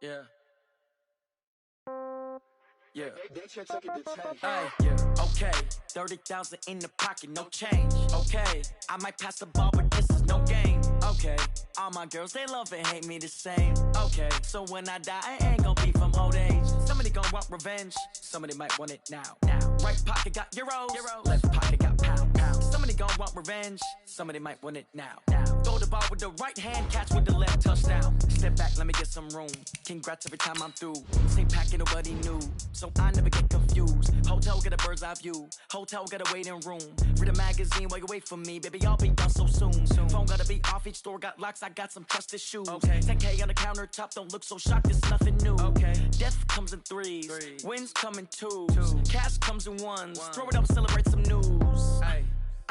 Yeah. Yeah. Okay. 30,000 in the pocket, no change. Okay. I might pass the ball, but this is no game. Okay. All my girls, they love and hate me the same. Okay. So when I die, I ain't gonna be from old age. Somebody gonna want revenge. Somebody might want it now. Right pocket got euros. Left pocket got pounds. Somebody gonna want revenge. Somebody might want it now. Throw the ball with the right hand, catch with the left, touchdown. Step back, let me get some room. Congrats every time I'm through. Same packet, nobody knew, so I never get confused. Hotel get a bird's eye view. Hotel got a waiting room. Read a magazine while you wait for me, baby. I'll be done so soon. Phone gotta be off, each store got locks. I got some trusted shoes. 10K on the countertop, don't look so shocked. It's nothing new. Death comes in threes. Wins come in twos. Cash comes in ones. Throw it up, celebrate some news.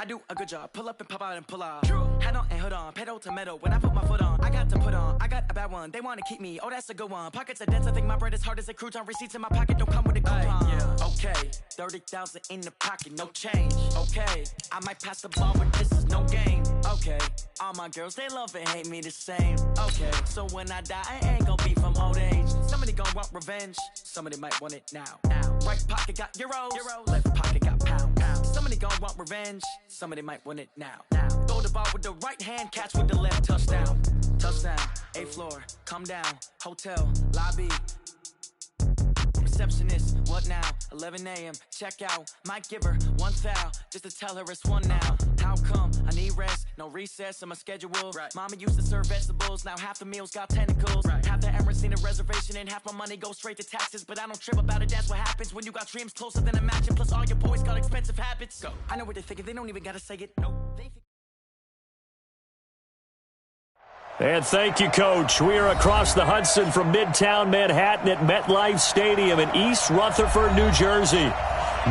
I do a good job. Pull up and pop out and pull off. Head on and hood on. Pedal to metal. When I put my foot on, I got to put on. I got a bad one. They want to keep me. Oh, that's a good one. Pockets are dense. I think my bread is hard as a crouton. Receipts in my pocket don't come with a coupon. Okay. 30,000 in the pocket. No change. Okay. I might pass the ball, but this is no game. Okay. All my girls, they love and hate me the same. Okay. So when I die, I ain't gonna be from old age. Somebody gonna want revenge. Somebody might want it now. Right pocket got euros. Left pocket got pounds. Somebody gonna want revenge. Somebody might want it now. Throw the ball with the right hand, catch with the left, touchdown. Touchdown, 8th floor, come down. Hotel, lobby. Receptionist, what now? 11 a.m., check out. Might give her one foul, just to tell her it's one now. How come? I need rest, no recess in my schedule. Mama used to serve vegetables, now half the meals got tentacles. Half the Emirates need a reservation and half my money goes straight to taxes. But I don't trip about it, that's what happens when you got dreams closer than a match. And plus all your boys got expensive habits. Go. I know what they're thinking, they don't even gotta say it. No, they And thank you, Coach. We are across the Hudson from Midtown Manhattan at MetLife Stadium in East Rutherford, New Jersey.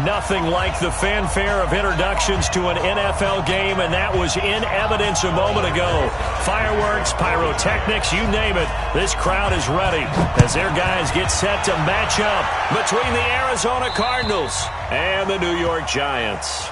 Nothing like the fanfare of introductions to an NFL game, and that was in evidence a moment ago. Fireworks, pyrotechnics, you name it. This crowd is ready as their guys get set to match up between the Arizona Cardinals and the New York Giants.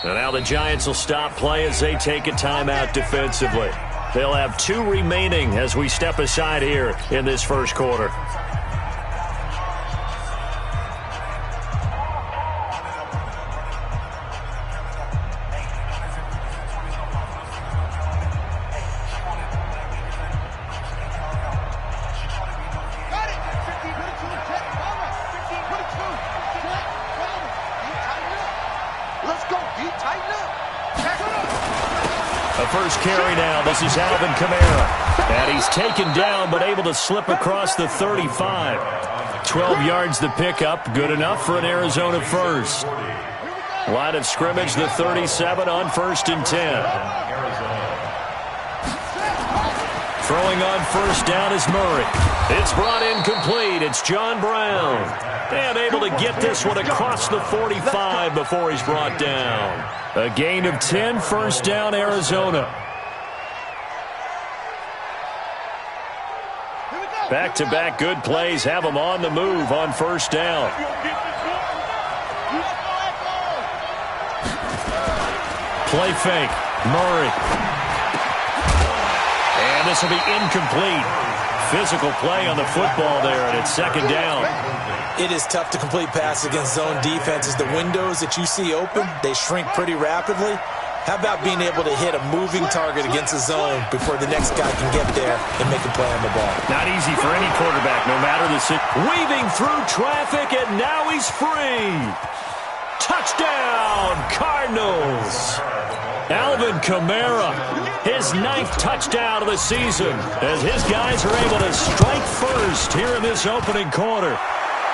And now the Giants will stop play as they take a timeout defensively. They'll have 2 remaining as we step aside here in this first quarter. First carry now. This is Alvin Kamara. And he's taken down but able to slip across the 35. 12 yards the pickup. Good enough for an Arizona first. Line of scrimmage, the 37 on 1st and 10. Throwing on first down is Murray. It's brought in complete. It's John Brown. And able to get this one across the 45 before he's brought down. A gain of 10, first down, Arizona. Back-to-back good plays have them on the move on first down. Play fake. Murray. And this will be incomplete. Physical play on the football there, and it's second down. It is tough to complete passes against zone defenses. The windows that you see open, they shrink pretty rapidly. How about being able to hit a moving target against a zone before the next guy can get there and make a play on the ball? Not easy for any quarterback, no matter the situation. Weaving through traffic, and now he's free. Touchdown, Cardinals. Alvin Kamara, his 9th touchdown of the season, as his guys are able to strike first here in this opening quarter.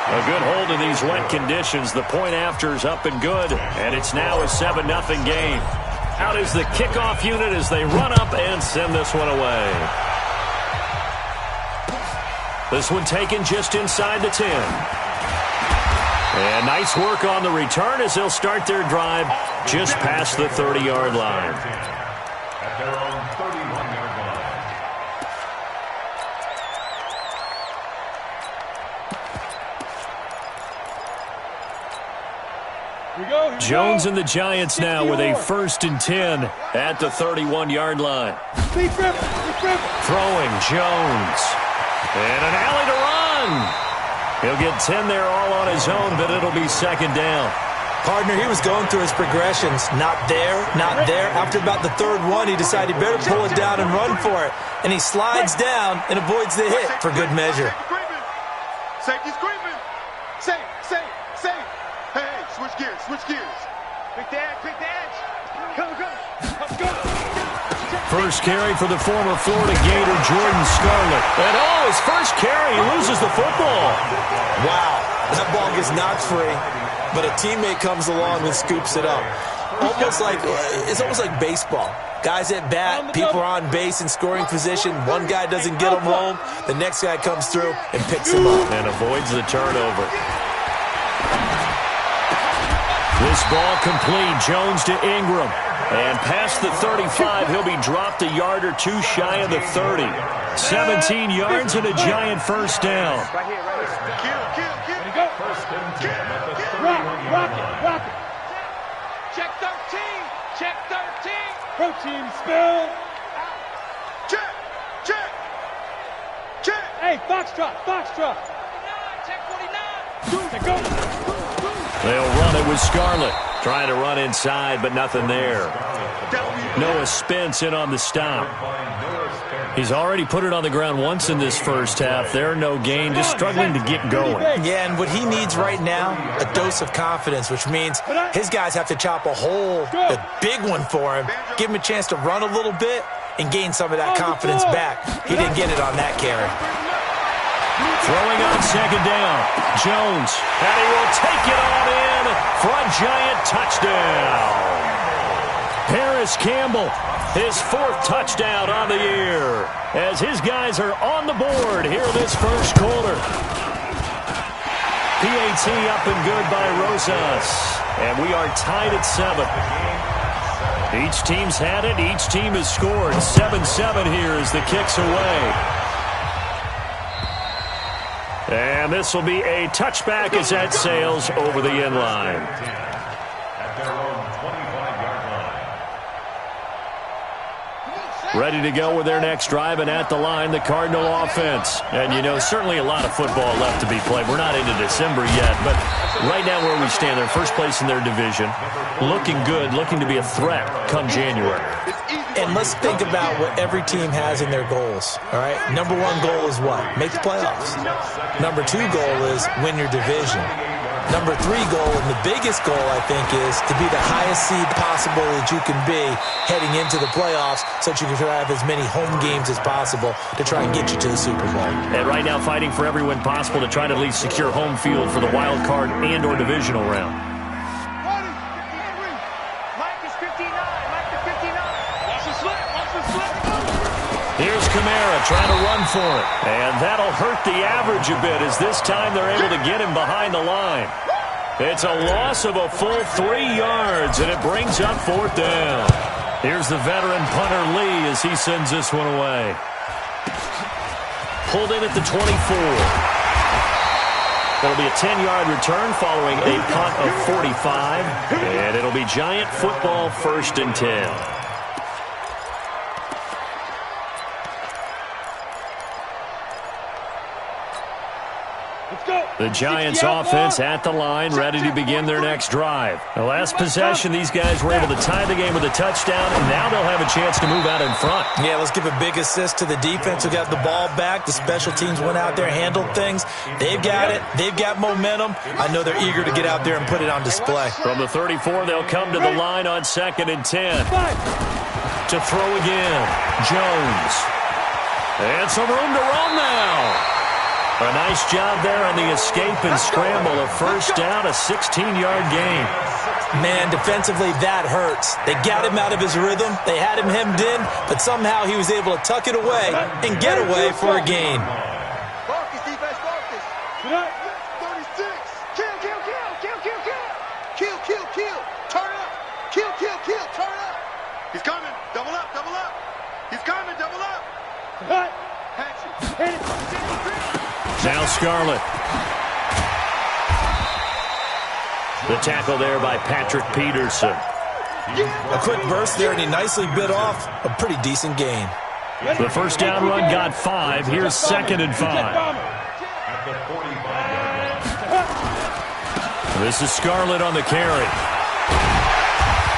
A good hold in these wet conditions. The point after is up and good, and it's now a 7-0 game. Out is the kickoff unit as they run up and send this one away. This one taken just inside the 10. And nice work on the return as they'll start their drive just past the 30-yard line. At their own 31-yard line. Jones and the Giants now with a 1st and 10 at the 31-yard line. Throwing Jones. And an alley to run. He'll get 10 there all on his own, but it'll be 2nd down. Partner, he was going through his progressions. Not there, not there. After about the 3rd one, he decided he better pull it down and run for it. And he slides down and avoids the hit for good measure. Safety's creeping. Safe. Hey, switch gears. Pick the edge. Come. Let's go. First carry for the former Florida Gator, Jordan Scarlett. And his first carry, he loses the football. Wow, that ball gets knocked free, but a teammate comes along and scoops it up. It's almost like baseball. Guys at bat, people are on base in scoring position. One guy doesn't get him home, the next guy comes through and picks him up. And avoids the turnover. This ball complete, Jones to Ingram. And past the 35, he'll be dropped a yard or two shy of the 30. 17 yards and a Giant 1st down. Right here. Kill. There you go. 1st and 10 at the 31-yard line. Rock it. Check 13. Protein spill. Check. Hey, Foxtrot. Check 49. Go. They'll run it with Scarlett. Trying to run inside, but nothing there. Noah Spence in on the stop. He's already put it on the ground once in this first half. There, no gain, just struggling to get going. Yeah, and what he needs right now, a dose of confidence, which means his guys have to chop a big one for him, give him a chance to run a little bit, and gain some of that confidence back. He didn't get it on that carry. Throwing on 2nd down. Jones, and he will take it on in for a Giant touchdown. Paris Campbell, his 4th touchdown on the year, as his guys are on the board here in this first quarter. PAT up and good by Rosas, and we are tied at 7. Each team's had it. Each team has scored. 7-7 here as the kick's away. And this will be a touchback as that sails over the end line. At their own 25-yard line. Ready to go with their next drive, and at the line, the Cardinal offense. And, certainly a lot of football left to be played. We're not into December yet, but right now where we stand, they're first place in their division. Looking good, looking to be a threat come January. And let's think about what every team has in their goals, all right? Number 1 goal is what? Make the playoffs. Number 2 goal is win your division. Number 3 goal, and the biggest goal, I think, is to be the highest seed possible that you can be heading into the playoffs so that you can have as many home games as possible to try and get you to the Super Bowl. And right now fighting for every win possible to try to at least secure home field for the wild card and or divisional round. Here's Kamara trying to run for it. And that'll hurt the average a bit as this time they're able to get him behind the line. It's a loss of a full 3 yards, and it brings up 4th down. Here's the veteran punter Lee as he sends this one away. Pulled in at the 24. That'll be a 10-yard return following a punt of 45. And it'll be Giant football 1st and 10. The Giants offense at the line, ready to begin their next drive. The last possession, these guys were able to tie the game with a touchdown, and now they'll have a chance to move out in front. Yeah, let's give a big assist to the defense who got the ball back. The special teams went out there, handled things. They've got it. They've got momentum. I know they're eager to get out there and put it on display. From the 34, they'll come to the line on 2nd and 10. To throw again, Jones. And some room to run now. A nice job there on the escape and scramble. A 1st down, a 16-yard gain. Man, defensively, that hurts. They got him out of his rhythm. They had him hemmed in, but somehow he was able to tuck it away and get away for a gain. Focus, defense, focus. 36. Kill. Now Scarlett. The tackle there by Patrick Peterson. A quick burst there, and he nicely bit off a pretty decent gain. The first down run got 5. Here's 2nd and 5. This is Scarlett on the carry.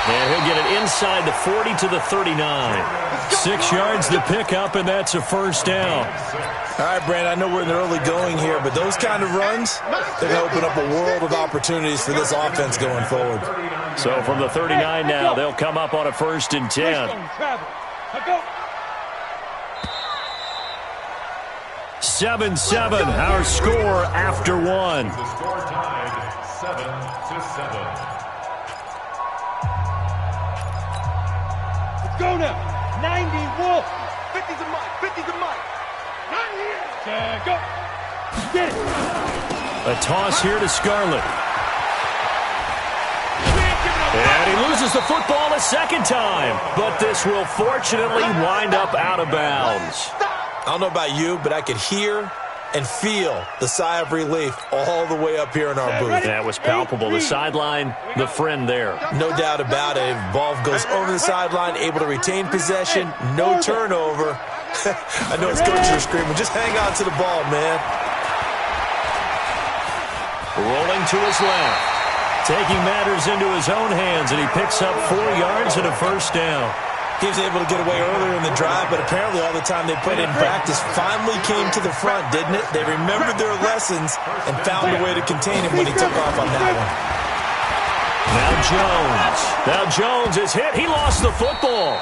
And he'll get it inside the 40 to the 39. 6 yards to pick up, and that's a first down. All right, Brandon, I know we're in the early going here, but those kind of runs, they're going to open up a world of opportunities for this offense going forward. So from the 39 now, they'll come up on a 1st and 10. 7-7, our score after 1. The score tied 7-7. Let's go now. 90 Wolf. 50's a mic. 50's a mic. 90. Go. Get it. A toss here to Scarlett. And he loses the football a second time. But this will fortunately wind up out of bounds. I don't know about you, but I could hear and feel the sigh of relief all the way up here in our booth. That was palpable. The sideline, the friend there. No doubt about it. Ball goes over the sideline, able to retain possession, no turnover. I know his coaches are screaming, just hang on to the ball, man. Rolling to his left. Taking matters into his own hands, and he picks up 4 yards and a first down. He was able to get away earlier in the drive, but apparently all the time they put in practice finally came to the front, didn't it? They remembered their lessons and found a way to contain him when he took off on that one. Now Jones is hit. He lost the football.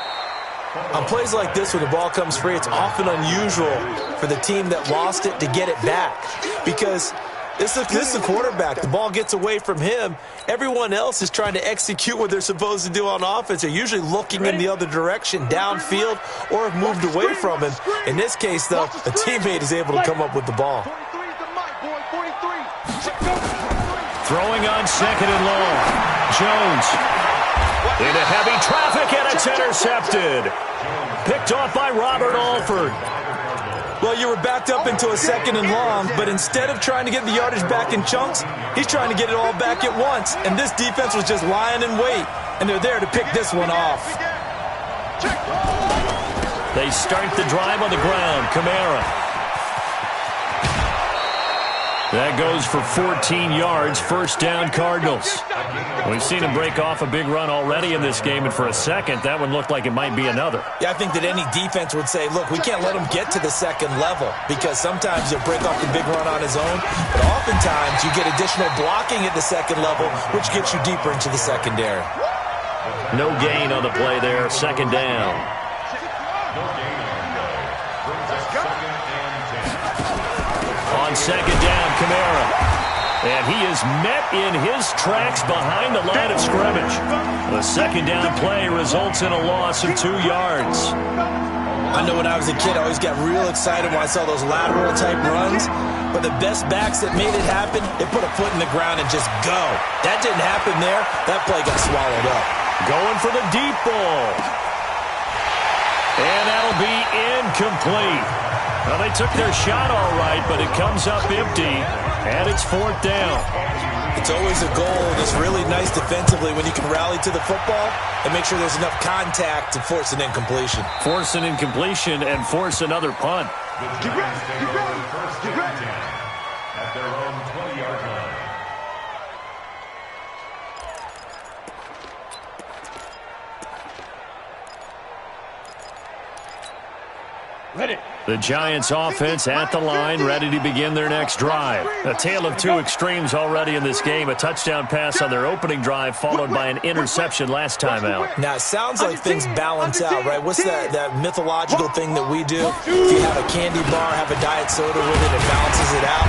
On plays like this, when the ball comes free, it's often unusual for the team that lost it to get it back because this is the quarterback. The ball gets away from him. Everyone else is trying to execute what they're supposed to do on offense. They're usually looking in the other direction, downfield, or have moved away from him. In this case, though, a teammate is able to come up with the ball. 43's the mic, boy. 43. Throwing on 2nd and long. Jones into heavy traffic, and it's intercepted. Picked off by Robert Alford. Well, you were backed up into a 2nd and long, but instead of trying to get the yardage back in chunks, he's trying to get it all back at once. And this defense was just lying in wait, and they're there to pick this one off. They start the drive on the ground. Kamara. That goes for 14 yards. First down, Cardinals. We've seen him break off a big run already in this game, and for a second, that one looked like it might be another. Yeah, I think that any defense would say, look, we can't let him get to the 2nd level because sometimes he'll break off the big run on his own, but oftentimes you get additional blocking at the 2nd level, which gets you deeper into the secondary. No gain on the play there. 2nd down. On 2nd down, Kamara. And he is met in his tracks behind the line of scrimmage. The 2nd down play results in a loss of 2 yards. I know when I was a kid, I always got real excited when I saw those lateral type runs. But the best backs that made it happen, they put a foot in the ground and just go. That didn't happen there. That play got swallowed up. Going for the deep ball. And that'll be incomplete. Well, they took their shot all right, but it comes up empty, and it's 4th down. It's always a goal, and it's really nice defensively when you can rally to the football and make sure there's enough contact to force an incompletion. Force an incompletion and force another punt. The Giants take over first and 10 at their own 20-yard line. Ready. The Giants offense at the line, ready to begin their next drive. A tale of two extremes already in this game. A touchdown pass on their opening drive, followed by an interception last time out. Now, it sounds like things balance out, right? What's that mythological thing that we do? If you have a candy bar, have a diet soda with it, it balances it out.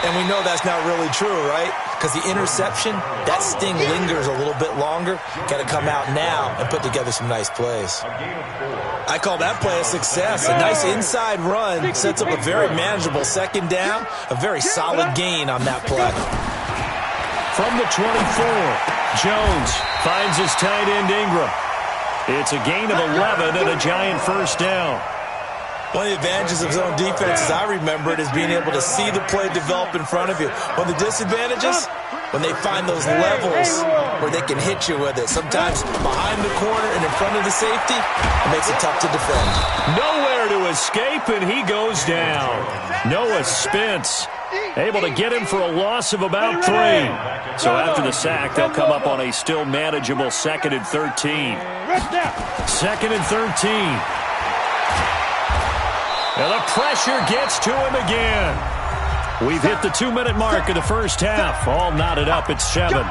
And we know that's not really true, right? Because the interception, that sting lingers a little bit longer. Got to come out now and put together some nice plays. I call that play a success. A nice inside run sets up a very manageable 2nd down. A very solid gain on that play. From the 24, Jones finds his tight end Ingram. It's a gain of 11 and a Giant first down. One of the advantages of zone defense, as I remember it, is being able to see the play develop in front of you. One of the disadvantages, when they find those levels where they can hit you with it. Sometimes behind the corner and in front of the safety, it makes it tough to defend. Nowhere to escape, and he goes down. Noah Spence able to get him for a loss of about 3. So after the sack, they'll come up on a still manageable 2nd and 13. 2nd and 13. And the pressure gets to him again. We've hit the 2-minute mark of the first half. All knotted up at 7.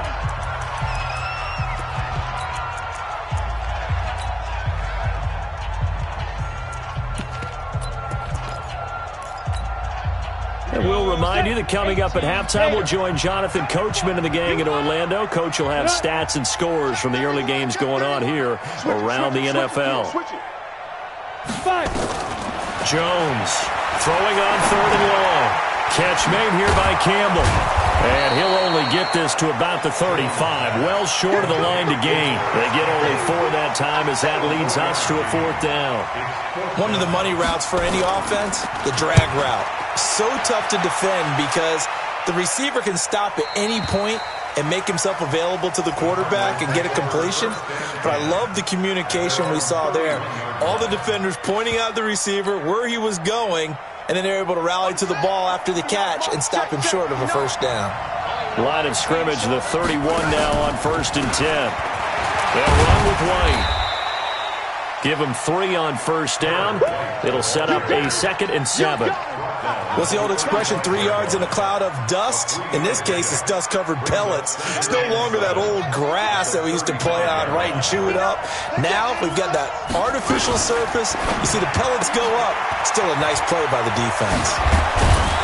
And we'll remind you that coming up at halftime, we'll join Jonathan Coachman and the gang in Orlando. Coach will have stats and scores from the early games going on here around the NFL. Jones throwing on 3rd and long. Catch made here by Campbell. And he'll only get this to about the 35. Well short of the line to gain. They get only 4 that time as that leads us to a 4th down. One of the money routes for any offense, the drag route. So tough to defend because the receiver can stop at any point and make himself available to the quarterback and get a completion. But I love the communication we saw there. All the defenders pointing out the receiver, where he was going, and then they're able to rally to the ball after the catch and stop him short of a 1st down. Line of scrimmage, the 31 now on 1st and 10. They'll run with White. Give him 3 on 1st down. It'll set up a 2nd and 7. What's the old expression, 3 yards in a cloud of dust? In this case, it's dust-covered pellets. It's no longer that old grass that we used to play on, right, and chew it up. Now we've got that artificial surface. You see the pellets go up. Still a nice play by the defense.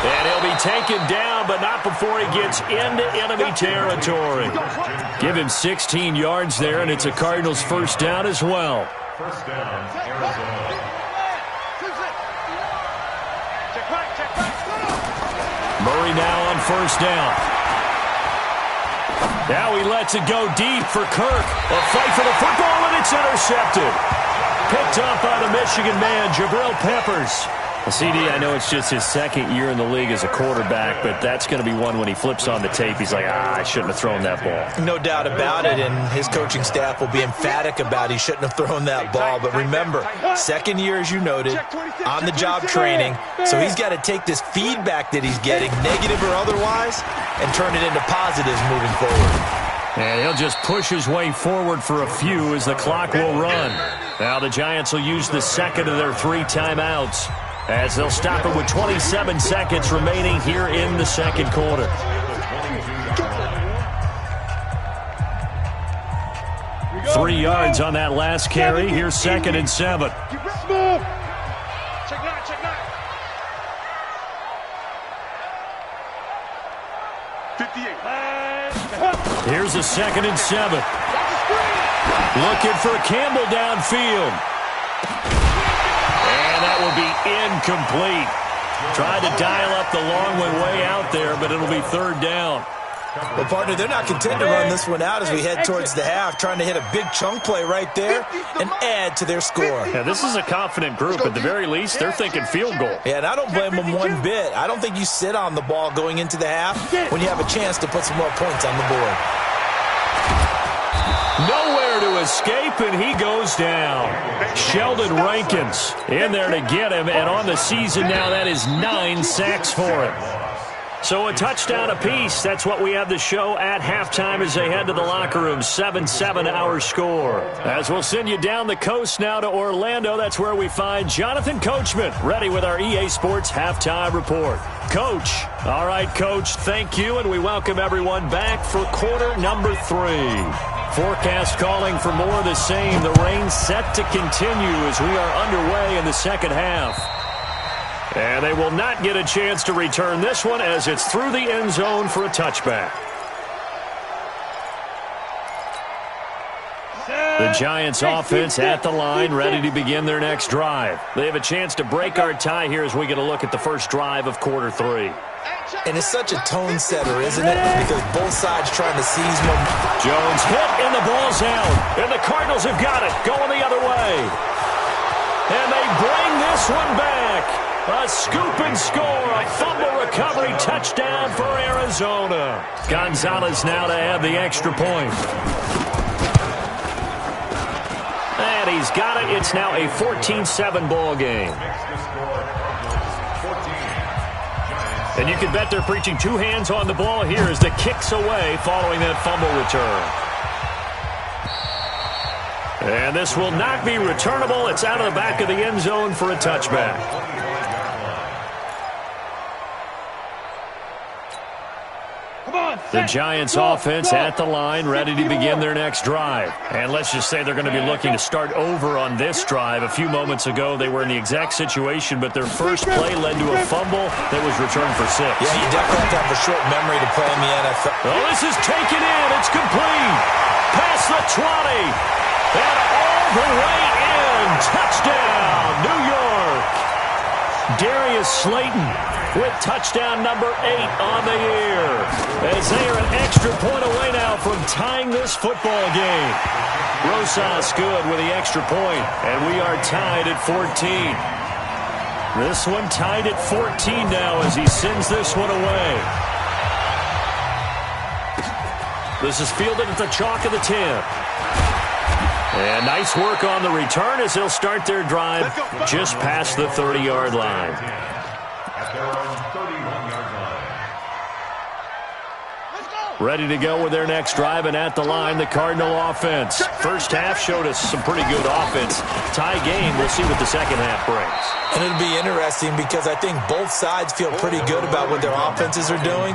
And he'll be taken down, but not before he gets into enemy territory. Give him 16 yards there, and it's a Cardinals 1st down as well. 1st down, Arizona. Murray now on 1st down. Now he lets it go deep for Kirk. A fight for the football, and it's intercepted. Picked up by the Michigan man, Jabril Peppers. CD, I know it's just his 2nd year in the league as a quarterback, but that's going to be one when he flips on the tape. He's like, I shouldn't have thrown that ball. No doubt about it, and his coaching staff will be emphatic about he shouldn't have thrown that ball. But remember, 2nd year, as you noted, on-the-job training, so he's got to take this feedback that he's getting, negative or otherwise, and turn it into positives moving forward. And he'll just push his way forward for a few as the clock will run. Now the Giants will use the 2nd of their 3 timeouts, as they'll stop it with 27 seconds remaining here in the 2nd quarter. Three yards on that last carry. Here's 2nd and 7. Here's a 2nd and 7. Looking for Campbell downfield. And that will be incomplete. Tried to dial up the long way out there, but it'll be 3rd down. Well, partner, they're not content to run this one out as we head towards the half, trying to hit a big chunk play right there and add to their score. Yeah, this is a confident group. At the very least, they're thinking field goal. Yeah, and I don't blame them one bit. I don't think you sit on the ball going into the half when you have a chance to put some more points on the board. Nowhere to escape, and he goes down. Sheldon Rankins in there to get him, and on the season now, that is 9 sacks for him. So a touchdown apiece. That's what we have to show at halftime as they head to the locker room. 7-7 our score. As we'll send you down the coast now to Orlando, that's where we find Jonathan Coachman, ready with our EA Sports Halftime Report. Coach. All right, Coach, thank you, and we welcome everyone back for quarter number 3. Forecast calling for more of the same. The rain set to continue as we are underway in the second half. And they will not get a chance to return this one as it's through the end zone for a touchback. The Giants offense at the line, ready to begin their next drive. They have a chance to break our tie here as we get a look at the first drive of quarter 3. And it's such a tone setter, isn't it? Because both sides trying to seize momentum. Jones hit, and the ball's out. And the Cardinals have got it, going the other way. And they bring this one back. A scoop and score, a fumble recovery touchdown for Arizona. Gonzalez now to add the extra point. And he's got it. It's now a 14-7 ball game. And you can bet they're preaching two hands on the ball here as the kick's away following that fumble return. And this will not be returnable. It's out of the back of the end zone for a touchback. The Giants offense at the line, ready to begin their next drive. And let's just say they're going to be looking to start over on this drive. A few moments ago, they were in the exact situation, but their first play led to a fumble that was returned for 6. Yeah, you definitely have to have a short memory to play in the NFL. Oh, this is taken in. It's complete. Past the 20. And all the way in. Touchdown, New York. Darius Slayton with touchdown number 8 on the year. As they are an extra point away now from tying this football game. Rosas good with the extra point, and we are tied at 14. This one tied at 14 now as he sends this one away. This is fielded at the chalk of the 10. And nice work on the return as they'll start their drive just past the 30-yard line. At their own 31-yard line. Ready to go with their next drive, and at the line, the Cardinal offense. First half showed us some pretty good offense. Tie game, we'll see what the second half brings. And it'll be interesting because I think both sides feel pretty good about what their offenses are doing.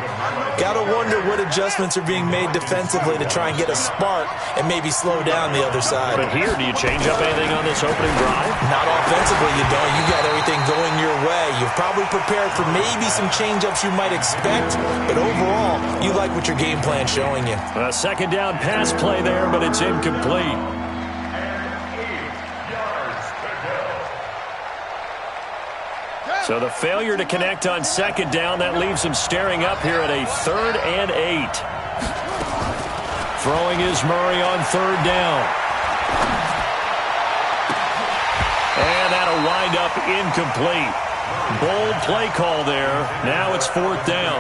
Got to wonder what adjustments are being made defensively to try and get a spark and maybe slow down the other side. But here, do you change up anything on this opening drive? Not offensively, you don't. You got everything going your way. You've probably prepared for maybe some change-ups you might expect, but overall, you like what your game plan's showing you. A second down pass play there, but it's incomplete. So the failure to connect on second down, that leaves him staring up here at a 3rd and 8. Throwing is Murray on 3rd down. And that'll wind up incomplete. Bold play call there. Now it's 4th down.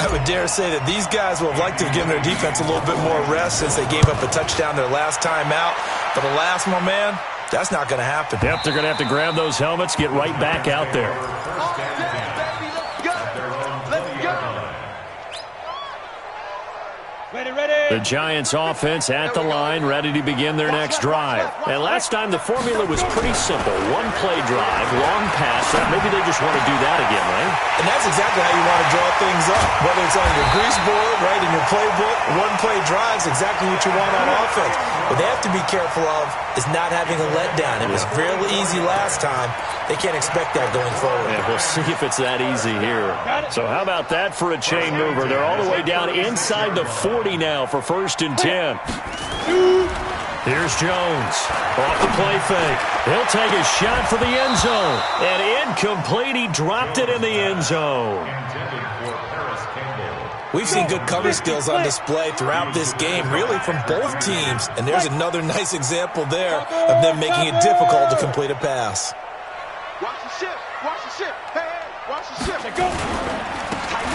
I would dare say that these guys will have liked to have given their defense a little bit more rest since they gave up a touchdown their last time out. But alas, my man, that's not going to happen. Yep, they're going to have to grab those helmets, get right back out there. The Giants offense at the line, ready to begin their next drive. And last time the formula was pretty simple. One play drive, long pass. Maybe they just want to do that again, right? And that's exactly how you want to draw things up. Whether it's on your grease board, right, in your playbook, one play drive is exactly what you want on offense. What they have to be careful of is not having a letdown. It was fairly easy last time. They can't expect that going forward. Yeah, we'll see if it's that easy here. So how about that for a chain mover? They're all the way down inside the 40 now for 1st and 10. Here's Jones. Off the play fake. He'll take a shot for the end zone. And incomplete. He dropped it in the end zone. We've seen good cover skills on display throughout this game, really from both teams. And there's another nice example there of them making it difficult to complete a pass. Watch the ship. Watch the ship. Hey, watch the ship. Go.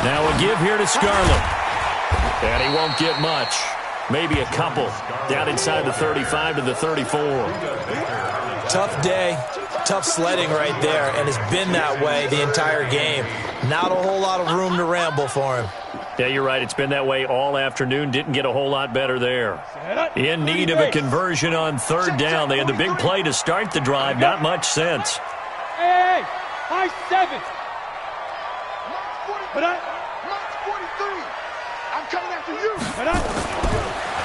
Now a give here to Scarlett. And he won't get much. Maybe a couple. Down inside the 35 to the 34. Tough day. Tough sledding right there. And it's been that way the entire game. Not a whole lot of room to ramble for him. Yeah, you're right. It's been that way all afternoon. Didn't get a whole lot better there. In need of a conversion on 3rd down. They had the big play to start the drive. Not much sense. Hey, high 7. Mark 43. I'm coming after you.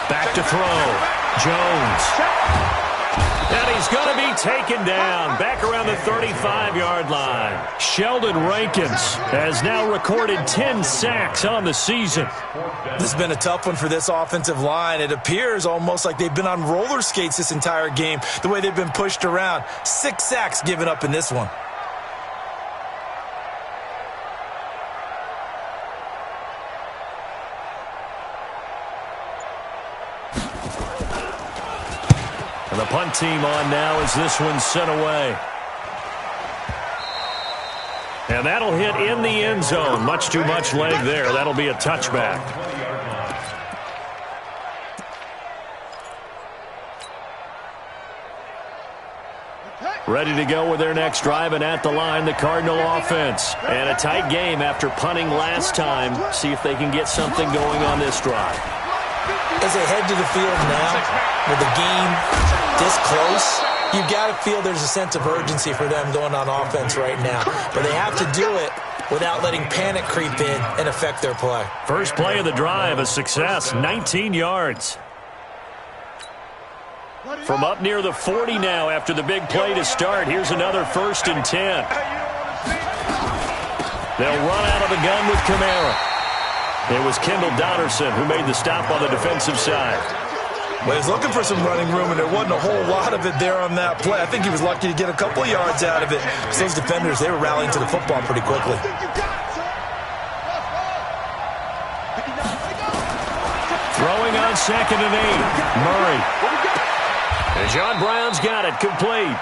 Back to throw. Jones. And he's going to be taken down. Back around the 35-yard line. Sheldon Rankins has now recorded 10 sacks on the season. This has been a tough one for this offensive line. It appears almost like they've been on roller skates this entire game, the way they've been pushed around. 6 sacks given up in this one. And the punt team on now as this one's sent away. And that'll hit in the end zone. Much too much leg there. That'll be a touchback. Ready to go with their next drive, and at the line, the Cardinal offense. And a tight game after punting last time. See if they can get something going on this drive. As they head to the field now, with the game this close, you've got to feel there's a sense of urgency for them going on offense right now. But they have to do it without letting panic creep in and affect their play. First play of the drive, a success, 19 yards. From up near the 40 now after the big play to start. Here's another 1st and 10. They'll run out of the gun with Kamara. It was Kendall Donnerson who made the stop on the defensive side. Well, he was looking for some running room, and there wasn't a whole lot of it there on that play. I think he was lucky to get a couple of yards out of it. So those defenders, they were rallying to the football pretty quickly. Throwing on 2nd and 8. Murray. And John Brown's got it complete.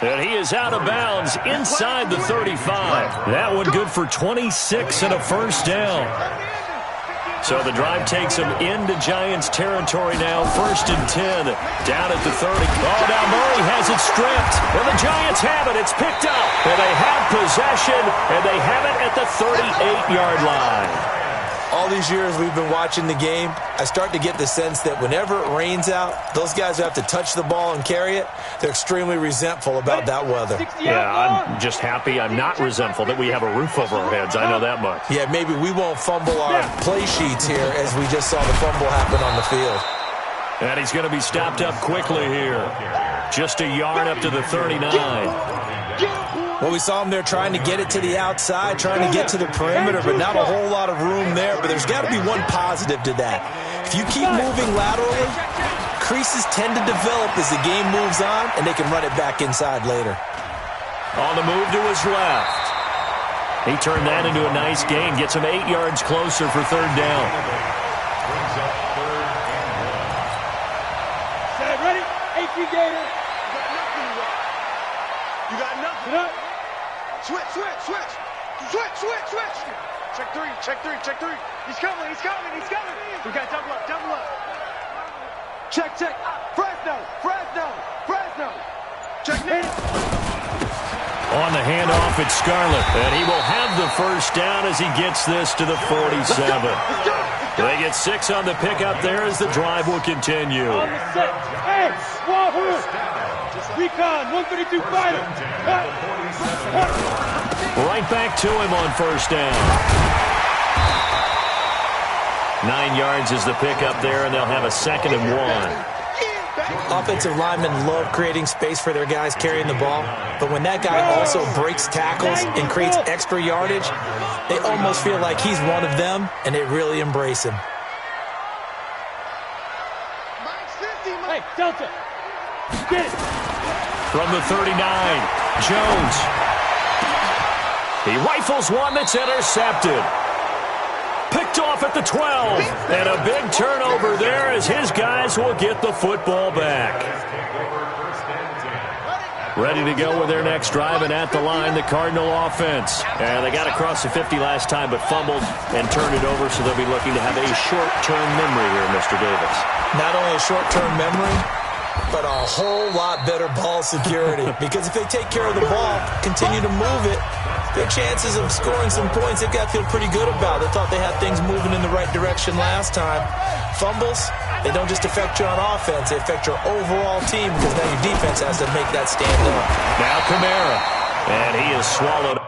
And he is out of bounds inside the 35. That one good for 26 and a first down. So the drive takes them into Giants territory now. 1st and 10 down at the 30. Oh, now Murray has it stripped. And the Giants have it. It's picked up. And they have possession. And they have it at the 38-yard line. All these years we've been watching the game, I start to get the sense that whenever it rains out, those guys who have to touch the ball and carry it, they're extremely resentful about that weather. Yeah, I'm just happy I'm not resentful that we have a roof over our heads. I know that much. Yeah, maybe we won't fumble our play sheets here as we just saw the fumble happen on the field. And he's going to be stopped up quickly here. Just a yard up to the 39. Well, we saw him there trying to get it to the outside, trying to get to the perimeter, but not a whole lot of room there. But there's got to be one positive to that. If you keep moving laterally, creases tend to develop as the game moves on, and they can run it back inside later. On the move to his left. He turned that into a nice gain, gets him 8 yards closer for 3rd down. Set, ready? 18 Gator. You got nothing. Get up. Switch. Check three. He's coming. We got double up. Check. Fresno. Check me. On the handoff, it's Scarlett, and he will have the first down as he gets this to the 47. They get 6 on the pickup there as the drive will continue. On the set. Hey, Wahoo. Recon, 132 fighter. Right back to him on 1st down. 9 yards is the pickup there, and they'll have a 2nd and 1. Offensive linemen love creating space for their guys carrying the ball, but when that guy also breaks tackles and creates extra yardage, they almost feel like he's one of them, and they really embrace him. Hey, Delta. Get it. From the 39, Jones. He rifles one that's intercepted. Picked off at the 12. And a big turnover there as his guys will get the football back. Ready to go with their next drive, and at the line, the Cardinal offense. And they got across the 50 last time, but fumbled and turned it over, so they'll be looking to have a short-term memory here, Mr. Davis. Not only a short-term memory, but a whole lot better ball security. Because if they take care of the ball, continue to move it, their chances of scoring some points, they've got to feel pretty good about. They thought they had things moving in the right direction last time. Fumbles, they don't just affect you on offense, they affect your overall team, because now your defense has to make that stand up. Now Kamara, and he is swallowed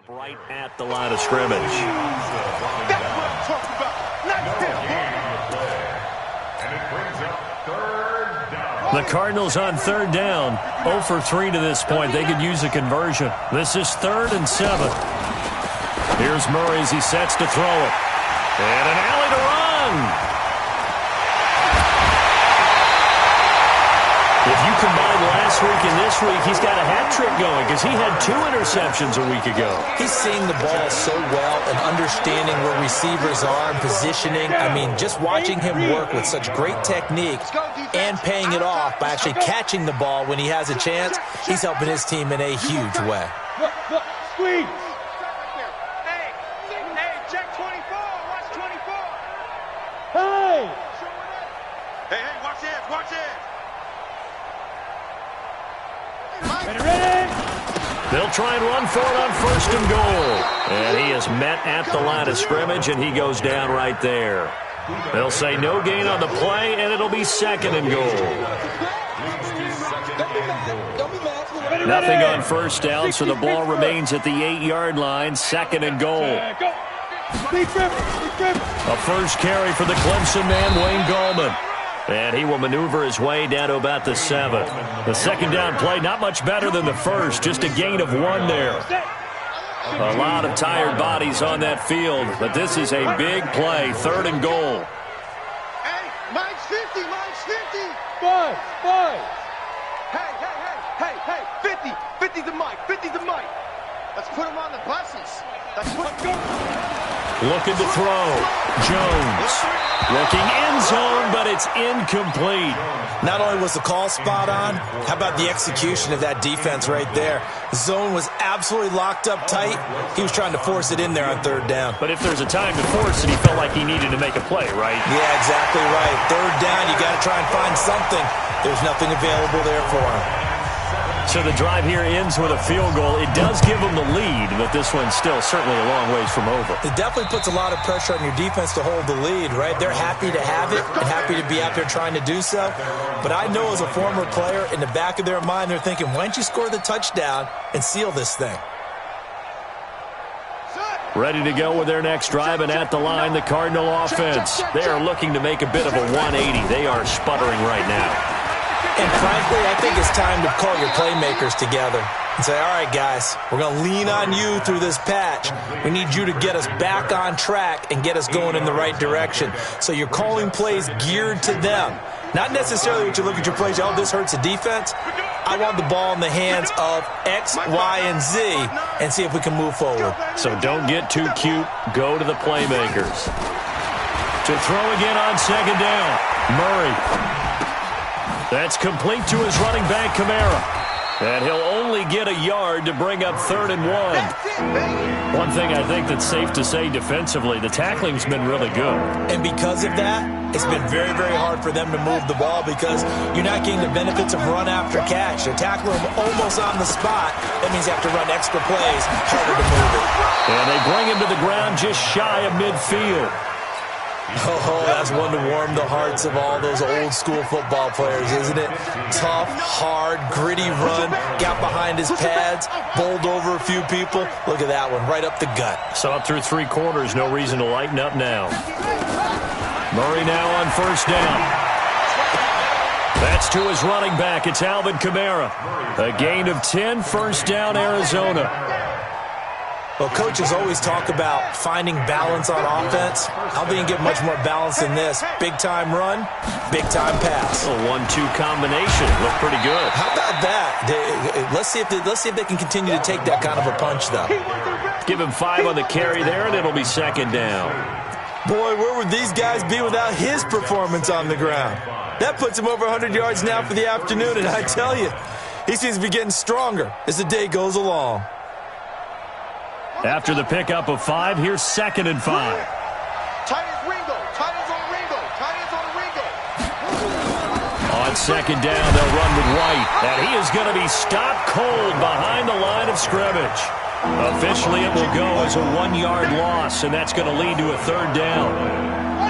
Up right at the line of scrimmage. That's what I'm talking about. Nice hit, And it brings up third down. The Cardinals on third down. 0 for 3 to this point. They could use a conversion. This is 3rd and 7. Here's Murray as he sets to throw it. And an alley to run. If you combine last week and this week, he's got a hat trick going because he had 2 interceptions a week ago. He's seeing the ball so well and understanding where receivers are and positioning. I mean, just watching him work with such great technique and paying it off by actually catching the ball when he has a chance, he's helping his team in a huge way. Squeeze. Hey, check 24. Watch 24. Hey. Hey, watch this. Watch this. Ready. They'll try and run for it on 1st and goal. And he is met at the line of scrimmage, and he goes down right there. They'll say no gain on the play, and it'll be 2nd and goal. Nothing on 1st down, so the ball remains at the 8-yard line, 2nd and goal. A first carry for the Clemson man, Wayne Gallman. And he will maneuver his way down to about the 7. The 2nd down play, not much better than the first, just a gain of 1 there. A lot of tired bodies on that field, but this is a big play, 3rd and goal. Hey, mine's 50. 5. Hey, 50. 50's the mic. 50's the mic. Let's put him on the buses. Let's go. Looking to throw. Jones. Looking end zone, but it's incomplete. Not only was the call spot on, how about the execution of that defense right there? Zone was absolutely locked up tight. He was trying to force it in there on 3rd down. But if there's a time to force it, he felt like he needed to make a play, right? Yeah, exactly right. 3rd down, you got to try and find something. There's nothing available there for him. So the drive here ends with a field goal. It does give them the lead, but this one's still certainly a long ways from over. It definitely puts a lot of pressure on your defense to hold the lead, right? They're happy to have it and happy to be out there trying to do so. But I know as a former player, in the back of their mind, they're thinking, why don't you score the touchdown and seal this thing? Ready to go with their next drive, and at the line, the Cardinal offense. They are looking to make a bit of a 180. They are sputtering right now. And frankly, I think it's time to call your playmakers together and say, all right, guys, we're going to lean on you through this patch. We need you to get us back on track and get us going in the right direction. So you're calling plays geared to them. Not necessarily what you look at your plays, oh, this hurts the defense. I want the ball in the hands of X, Y, and Z and see if we can move forward. So don't get too cute. Go to the playmakers. To throw again on 2nd down. Murray. That's complete to his running back, Kamara. And he'll only get a yard to bring up 3rd and 1. One thing I think that's safe to say defensively, the tackling's been really good. And because of that, it's been very, very hard for them to move the ball because you're not getting the benefits of run after catch. They tackle him almost on the spot. That means you have to run extra plays, harder to move it. And they bring him to the ground just shy of midfield. Oh, that's one to warm the hearts of all those old school football players, isn't it? Tough, hard, gritty run, got behind his pads, bowled over a few people. Look at that one, right up the gut. So up through 3 quarters, no reason to lighten up now. Murray now on 1st down. That's to his running back. It's Alvin Kamara. A gain of 10, 1st down, Arizona. Well, coaches always talk about finding balance on offense. I don't think you can get much more balance than this. Big-time run, big-time pass. A 1-2 combination. Looked pretty good. How about that? Let's see if they can continue to take that kind of a punch, though. Give him 5 on the carry there, and it'll be 2nd down. Boy, where would these guys be without his performance on the ground? That puts him over 100 yards now for the afternoon, and I tell you, he seems to be getting stronger as the day goes along. After the pickup of 5, here's 2nd and 5. Tight ends Ringo. Tight ends on Ringo. Tight ends on Ringo. On 2nd down, they'll run with White. And he is going to be stopped cold behind the line of scrimmage. Officially, it will go as a 1-yard loss, and that's going to lead to a 3rd down.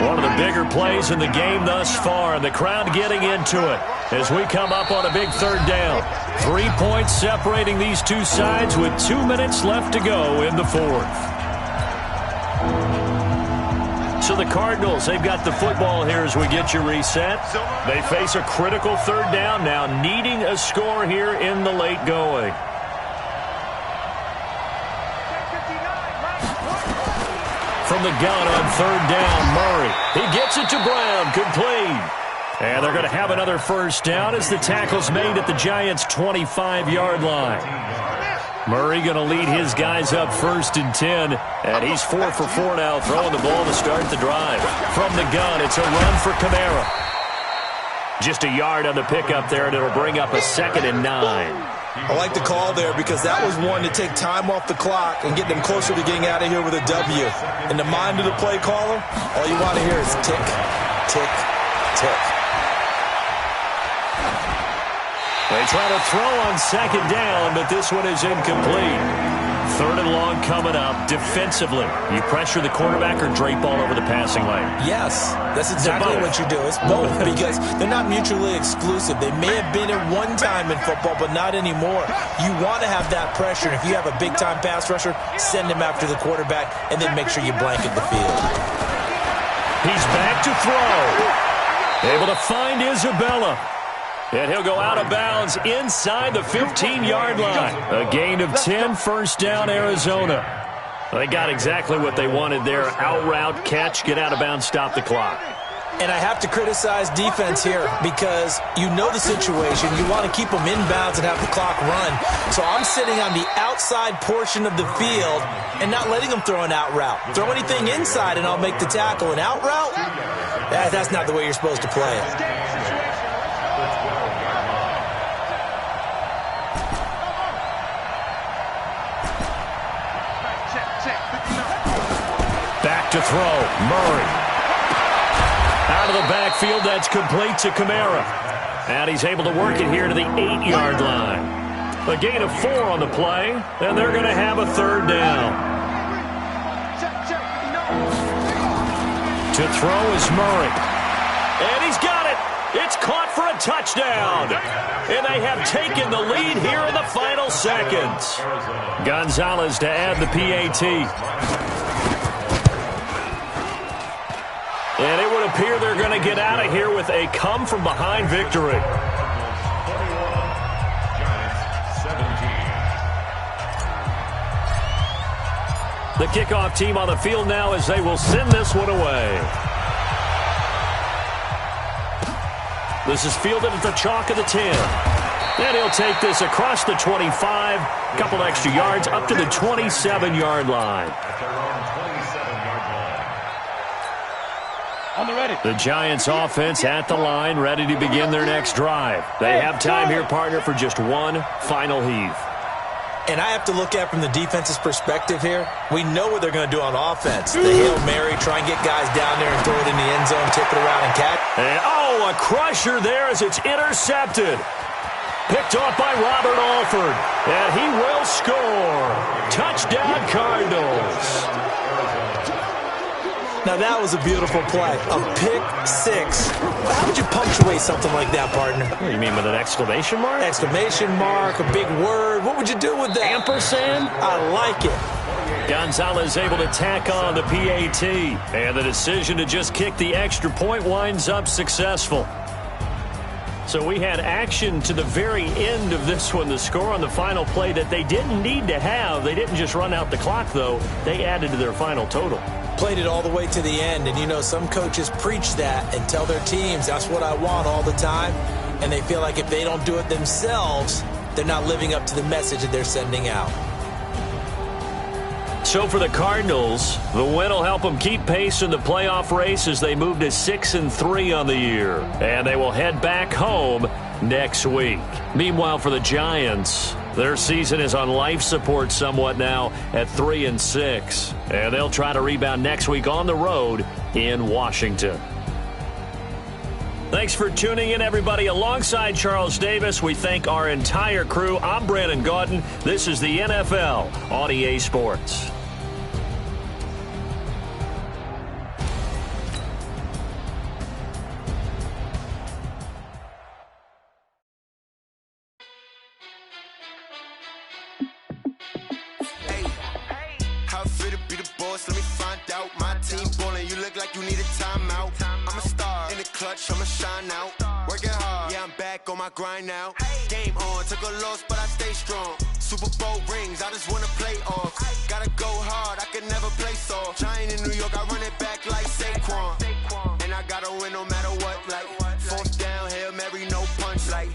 One of the bigger plays in the game thus far, and the crowd getting into it as we come up on a big third down. 3 points separating these two sides with 2 minutes left to go in the fourth. So the Cardinals, they've got the football here as we get you reset. They face a critical third down now, needing a score here in the late going. From the gun on third down, Murray. He gets it to Brown, complete. And they're going to have another first down as the tackle's made at the Giants' 25-yard line. Murray going to lead his guys up 1st and 10, and he's 4 for 4 now, throwing the ball to start the drive. From the gun, it's a run for Kamara. Just a yard on the pickup there, and it'll bring up a 2nd and 9. I like the call there because that was one to take time off the clock and get them closer to getting out of here with a W. In the mind of the play caller, all you want to hear is tick, tick, tick. They try to throw on 2nd down, but this one is incomplete. 3rd and long coming up. Defensively, you pressure the quarterback or drape all over the passing lane? Yes, that's exactly what you do. It's both because they're not mutually exclusive. They may have been at one time in football, but not anymore. You want to have that pressure. If you have a big-time pass rusher, send him after the quarterback, and then make sure you blanket the field. He's back to throw. Able to find Isabella. And he'll go out of bounds inside the 15-yard line. A gain of 10, first down, Arizona. They got exactly what they wanted there. Out route, catch, get out of bounds, stop the clock. And I have to criticize defense here because you know the situation. You want to keep them inbounds and have the clock run. So I'm sitting on the outside portion of the field and not letting them throw an out route. Throw anything inside and I'll make the tackle. An out route? That's not the way you're supposed to play it. Back to throw, Murray. Out of the backfield, that's complete to Kamara. And he's able to work it here to the 8-yard line. A gain of 4 on the play, and they're going to have a 3rd down. To throw is Murray. And he's got it. It's caught for a touchdown. And they have taken the lead here in the final seconds. Gonzalez to add the PAT. And it would appear they're going to get out of here with a come-from-behind victory. 21, Giants 17. The kickoff team on the field now as they will send this one away. This is fielded at the chalk of the 10. And he'll take this across the 25, a couple extra yards, up to the 27-yard line. The Giants offense at the line, ready to begin their next drive. They have time here, partner, for just one final heave. And I have to look at from the defense's perspective here. We know what they're going to do on offense. The Hail Mary, try and get guys down there and throw it in the end zone, tip it around and catch. And, a crusher there as it's intercepted. Picked off by Robert Alford. And he will score. Touchdown, Cardinals. Now, that was a beautiful play. A pick six. How would you punctuate something like that, partner? What do you mean, with an exclamation mark? Exclamation mark, a big word. What would you do with that? Ampersand? I like it. Gonzalez able to tack on the PAT. And the decision to just kick the extra point winds up successful. So we had action to the very end of this one. The score on the final play that they didn't need to have. They didn't just run out the clock, though. They added to their final total. Played it all the way to the end. And, you know, some coaches preach that and tell their teams, that's what I want all the time. And they feel like if they don't do it themselves, they're not living up to the message that they're sending out. So for the Cardinals, the win will help them keep pace in the playoff race as they move to 6-3 on the year. And they will head back home next week. Meanwhile, for the Giants, their season is on life support somewhat now at 3-6. And they'll try to rebound next week on the road in Washington. Thanks for tuning in, everybody. Alongside Charles Davis, we thank our entire crew. I'm Brandon Gaudin. This is the NFL on EA Sports. How it feel to be the boss, let me find out. My team ballin', you look like you need a timeout. I'm a star, in the clutch, I'ma shine out. Working hard, yeah, I'm back on my grind now. Game on, took a loss, but I stay strong. Super Bowl rings, I just wanna play off. Gotta go hard, I can never play soft. Giant in New York, I run it back like Saquon. And I gotta win no matter what, like fourth down, Hail Mary, no punch, like